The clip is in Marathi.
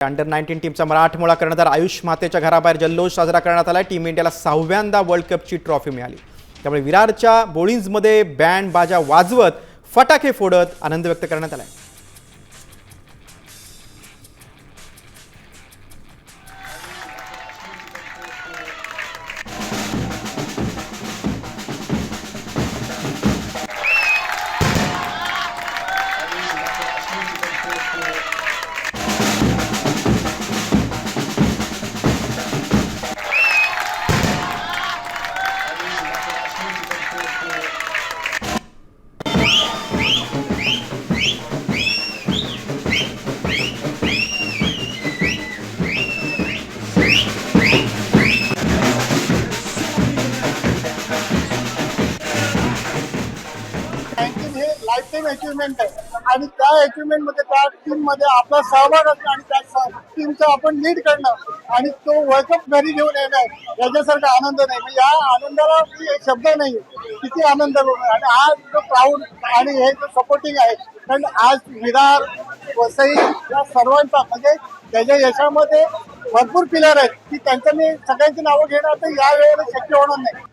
अंडर 19 टीमचा मराठमोळा कर्णधार आयुष मातेच्या घराबाहेर जल्लोष साजरा करण्यात आला। टीम इंडियाला 6व्यांदा वर्ल्ड कपची ट्रॉफी मिळाली। त्यामुळे विरारच्या बोळिंजमध्ये बँड बाजा वाजवत फटाके फोडत आनंद व्यक्त करण्यात आला। हे लाईफ टाईम अचिव्हमेंट आहे आणि त्या अचिव्हमेंट मध्ये त्या टीम मध्ये आपला सहभाग असणं आणि त्या टीमचं आपण लीड करणं आणि तो वर्ल्ड कप घरी घेऊन येणं याच्यासारखा आनंद नाही। म्हणजे या आनंदाला शब्द नाही किती आनंद आणि आज जो प्राऊड आणि हे जो सपोर्टिंग आहे कारण आज विरार वसई या सर्वांचा म्हणजे त्याच्या यशामध्ये भरपूर पिलर आहेत की त्यांचं मी सगळ्यांची नावं घेणं तर या वेळेला शक्य होणार नाही।